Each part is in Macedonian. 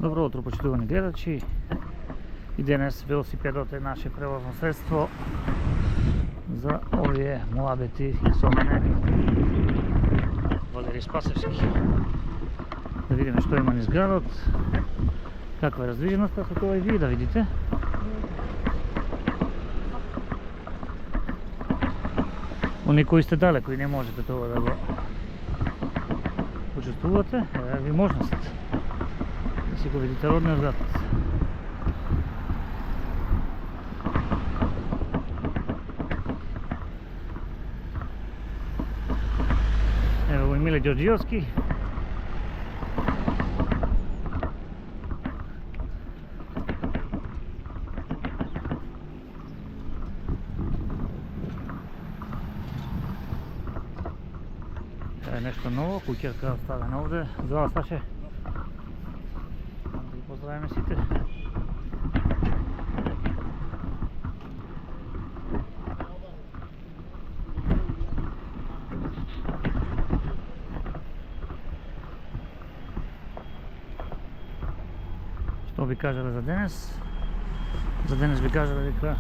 Добро утро, почитувани гледачи. И денес велосипедот е наше превозно средство за овие муабети со мене, Валери Спасевски. Да видиме што има низ градот, каква е раздвиженоста, со тоа и вие да видите. Они кои сте далеко и не можете тоа да го почувствувате, е ви можност да си го видите родниот град. Ево го и Миле Ѓорѓиовски. Е нешто ново, куќерка оставена овде. Здрава, Сташе. Да ги поздравиме сите. Што би кажале за денес? За денес би кажале дека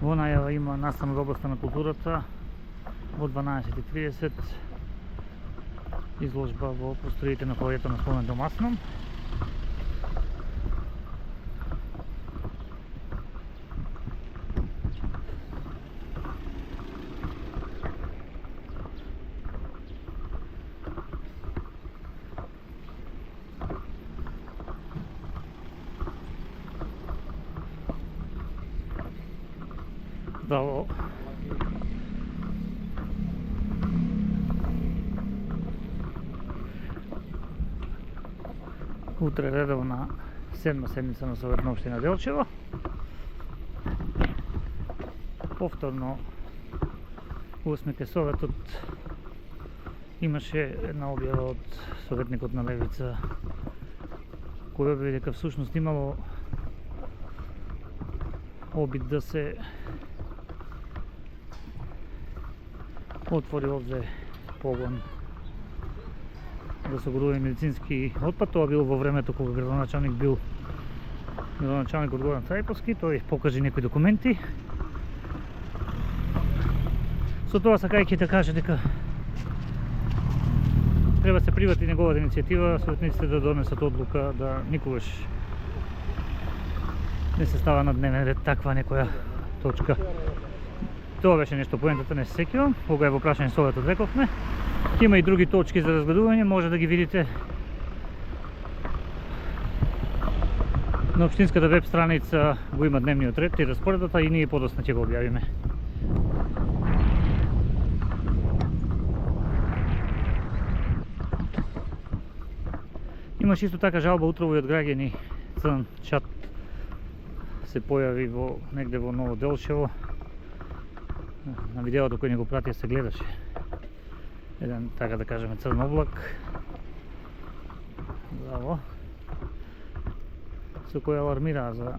во најава има настан од областа на културата во 12:30 изложба во просториите на фојето на Слободен дом Асном. Браво! Утре редовна седма седница на Совет на општина Делчево. Повторно усмеке Советот имаше една објава од советникот на Левица кој објави дека всушност имало обид да се отвори овде погон да се годува медицински отпад. Тоа било во времето кога градоначалник бил градоначалникот Горан Трајковски. Тој покажи некои документи. Со тоа сакајќи да каже дека треба се привати неговата иницијатива, советниците да донесат одлука да никогаш не се става на дневен ред таква некоја точка. Тоа беше нешто поентата, не се сеќавам. Кога е во прашање Советот рековме. Има и други точки за разгледување, може да ги видите на општинската веб страница, го има дневниот ред и распоредот, и ние подоцна ќе го објавиме. Имаш исто така жалба утрово и од граѓани. Црн чат се појави во негде во Ново Делчево. На видеото кој не го прати се гледаше еден, така да кажеме, црн облак. Браво. Со кој алармира за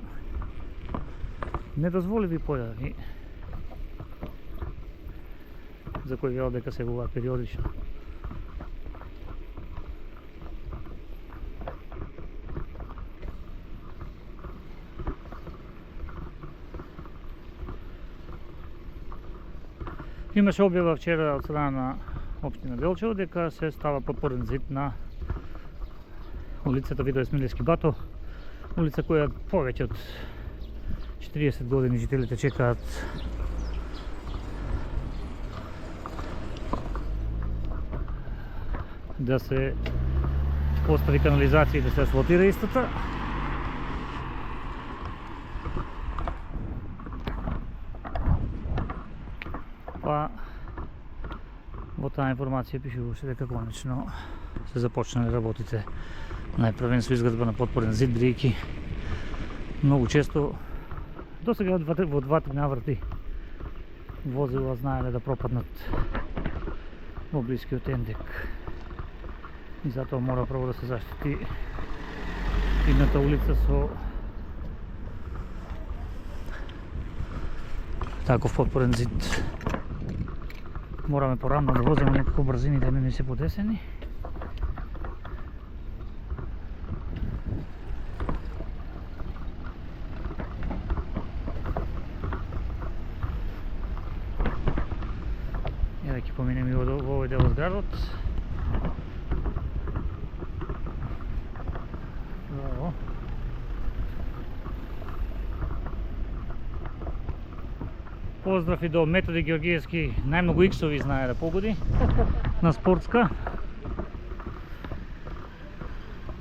недозволиви појави за кои велат дека се јавуваат периодично. Имаше објава вчера од страна на општина Делчево дека се става подпорен зид на улицата Видое Смилевски Бато, улица која повеќе од 40 години жителите чекаат да се постави канализација и да се асфалтира истата. Па во таа информација пишуваше дека конечно се започнале работите најпрвен со изградба на подпорен зид, бидејќи многу често досега во два-три наврати возила знаеле да пропаднат во блискиот ендек. И затоа мора прво да се заштити идната улица со таков подпорен зид. Мораме порано да возиме, некако брзините не се подесени. во овој дел од градот. Браво. Поздрав и до Методи Георгиевски, најмногу иксови знае да погоди на спортска.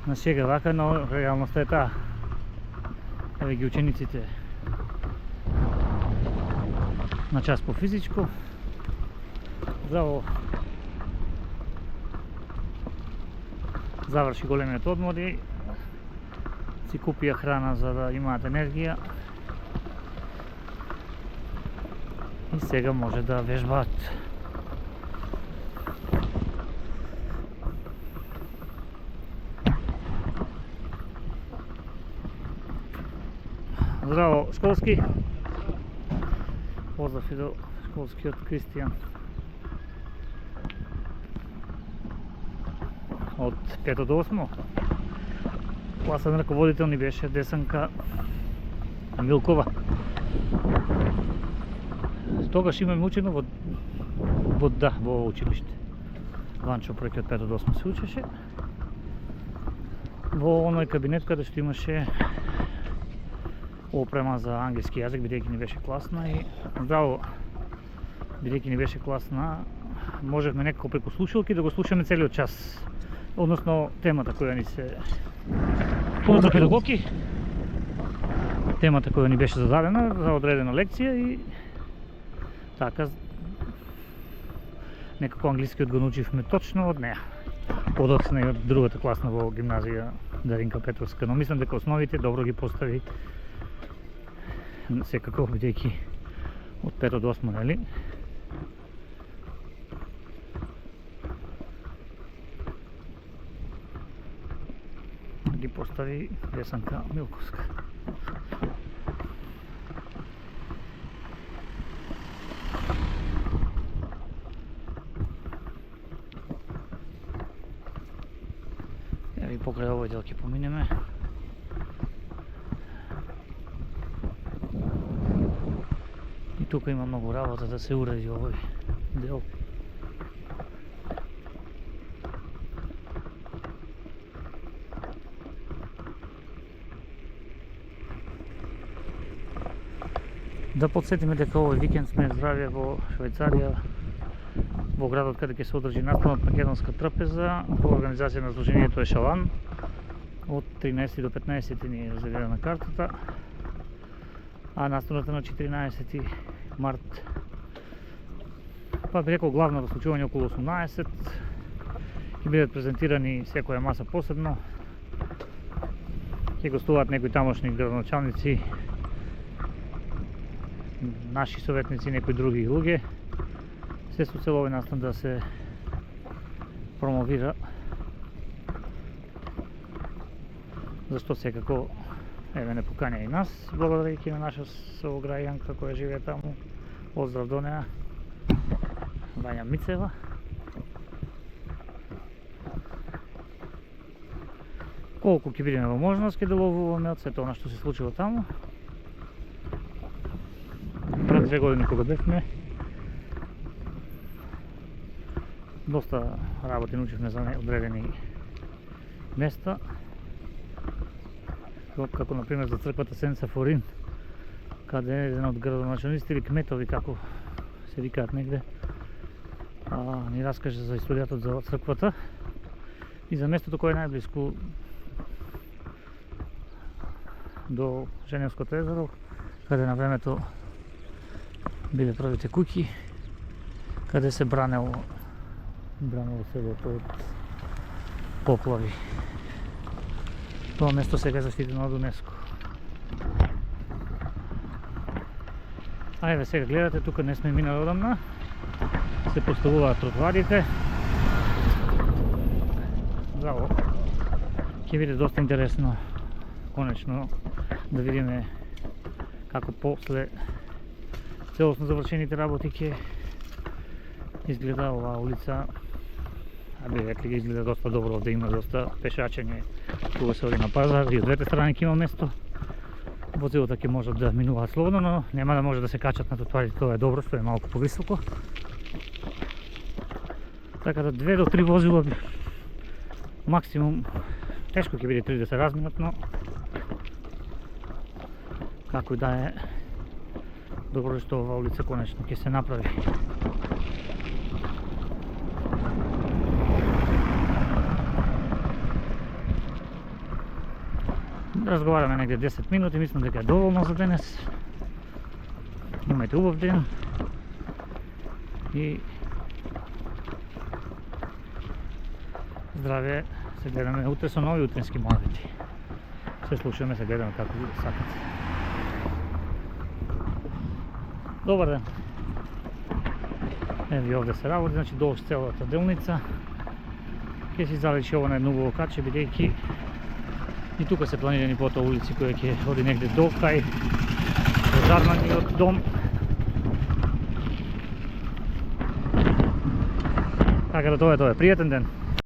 На шега вака, но реалноста е таа. Еве ги учениците на час по физичко. Здраво. Заврши големиот одмор и си купија храна за да имаат енергија. И сега може да вежбаат. Здраво, школски. Поздрав и до школскиот Кристијан. Од 5 до 8. Класен раководител ни беше Десанка Милкова. Тогаш имаме учено во ово училиште. Ванчо пројќи од 5 до 8 се учеше. Во оној кабинет каде што имаше опрема за англиски јазик, бидејќи ни беше класна и здраво, бидејќи ни беше класна, можевме некако преку слушалки да го слушаме целиот час. Односно темата која ни се поздрав педагоги. Темата која ни беше зададена за одредена лекција и така некако англискиот го научивме точно од неа. Подоцна и од другата класна во гимназија Даринка Петровска, но мислам дека основите добро ги постави секако, бидејќи од 5 до 8, нели? Ги постави Десанка Милковска. И покрај овој дел ќе поминеме. И тука има многу работа да се уреди овој дел. Да подсетиме дека овој викенд сме здравје во Швајцарија, во градот каде ќе се одржи настанот македонска трапеза во организација на Сдруженијето Ешалан. Од 13 до 15 ни е резервирана картата, а настанот на 14 март. Па би рекол главното случување околу 18. Ќе бидат презентирани секоја маса посебно. Ќе гостуваат некои тамошни градоначалници, наши советници, некои други луѓе. Се со цел овој настан да се промовира, зашто секако еве не покања и нас, благодарејќи на наша сограѓанка која живее таму. Поздрав до неа, Вања Мицева. Колку ќе бидеме во можност, ќе деловуваме од сето она што се случува таму. Пред 2 години кога бевме, доста работи научивме за одредени места, како например за црквата Сенца Форин, каде еден од градоначалниците или кметови, како се викаат негде, ни раскаже за историјата за црквата и за местото кое е најблиску до Женевското езеро, каде на времето биле првите куќи, каде се бранело селото од поплави. Тоа место сега е заштитено од УНЕСКО. А еве сега гледате, тука не сме минали одамна. Се поставуваат тротоарите. Браво. Ќе биде доста интересно конечно да видиме како после целосно завршените работи ќе изгледа оваа улица. Абе, веќе ги изгледа доста добро, овде има доста пешачење кога се оди на пазар и од двете страни ќе има место. Возилата ќе можат да минуваат слободно, но нема да може да се качат на тротоарите, тоа е добро, што е малку повисоко. Така да 2 до 3 возила максимум, тешко ќе биде 3 да се разминат, но како и да е, добро што ова улица конечно ќе се направи. Разговараме негде 10 минути, мислам дека е доволно за денес. Имајте убав ден и здраве, се гледаме утре со нови утренски муабети. Се слушаме, се гледаме како сакате. Добар ден. Еви овде се работи, значи долж целата делница. Ќе си залечи ова на едно убаво каче, бидејќи и тука се планирани потоа улици кои ќе оди негде до кај Жарманиот дом. Така да тоа е. Пријатен ден.